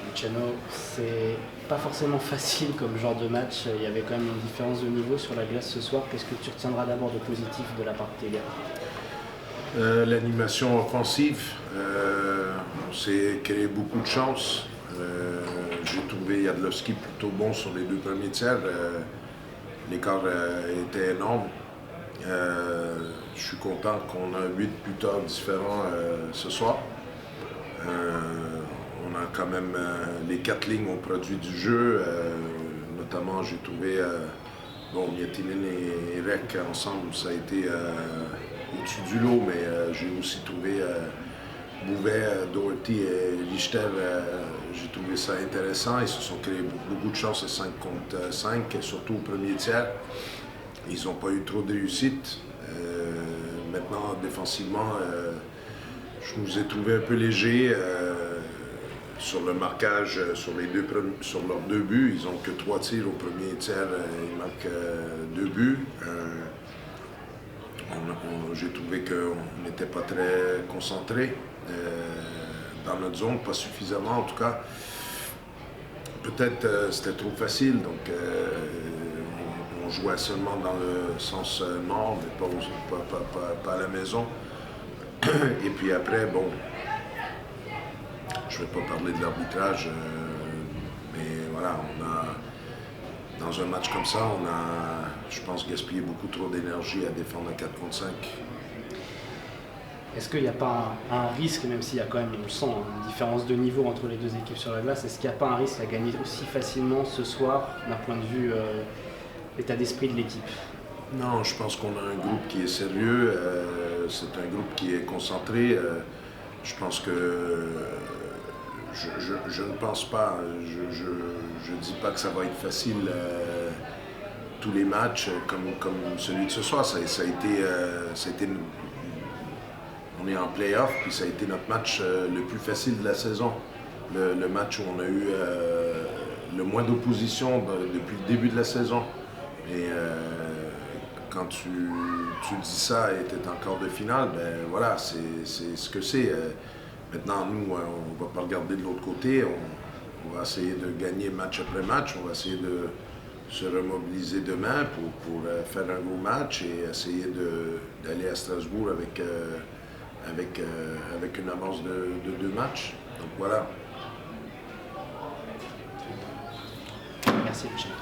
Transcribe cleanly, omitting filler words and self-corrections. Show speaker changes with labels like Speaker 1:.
Speaker 1: Luciano, c'est pas forcément facile comme genre de match. Il y avait quand même une différence de niveau sur la glace ce soir. Qu'est-ce que tu retiendras d'abord de positif de la part de tes gars?
Speaker 2: L'animation offensive, on s'est créé beaucoup de chances. J'ai trouvé Jadlowski plutôt bon sur les deux premiers tiers. L'écart était énorme. Je suis content qu'on a 8 buteurs différents ce soir. On a quand même les 4 lignes ont produit du jeu. Notamment, j'ai trouvé Miettinen et Rek ensemble, ça a été au-dessus du lot, mais j'ai aussi trouvé Bouvet, Doherty et Lichter. J'ai trouvé ça intéressant. Ils se sont créés beaucoup de chances à 5 contre 5, surtout au premier tiers. Ils n'ont pas eu trop de réussite. Maintenant, défensivement, je nous ai trouvé un peu légers sur le marquage, sur leurs 2 buts. Ils n'ont que 3 tirs au premier tiers. Ils marquent 2 buts. J'ai trouvé qu'on n'était pas très concentrés dans notre zone, pas suffisamment en tout cas. Peut-être c'était trop facile, donc on jouait seulement dans le sens nord, mais pas à la maison. Et puis après, bon, je ne vais pas parler de l'arbitrage, mais voilà, dans un match comme ça, on a, je pense, gaspillé beaucoup trop d'énergie à défendre à 4 contre 5.
Speaker 1: Est-ce qu'il n'y a pas un risque, même s'il y a quand même, on le sent, une différence de niveau entre les deux équipes sur la glace, est-ce qu'il n'y a pas un risque à gagner aussi facilement ce soir, d'un point de vue état d'esprit de l'équipe?
Speaker 2: Non, je pense qu'on a un groupe qui est sérieux, c'est un groupe qui est concentré. Je pense que je ne pense pas, je ne dis pas que ça va être facile tous les matchs comme celui de ce soir. Ça a été on est en play-off, puis ça a été notre match le plus facile de la saison. Le match où on a eu le moins d'opposition depuis le début de la saison. Et quand tu dis ça et tu es en quart de finale, ben voilà, c'est ce que c'est. Maintenant, nous, on ne va pas regarder de l'autre côté. On va essayer de gagner match après match. On va essayer de se remobiliser demain pour faire un gros match et essayer d'aller à Strasbourg avec une avance de 2 matchs. Donc voilà.
Speaker 1: Merci, Luciano.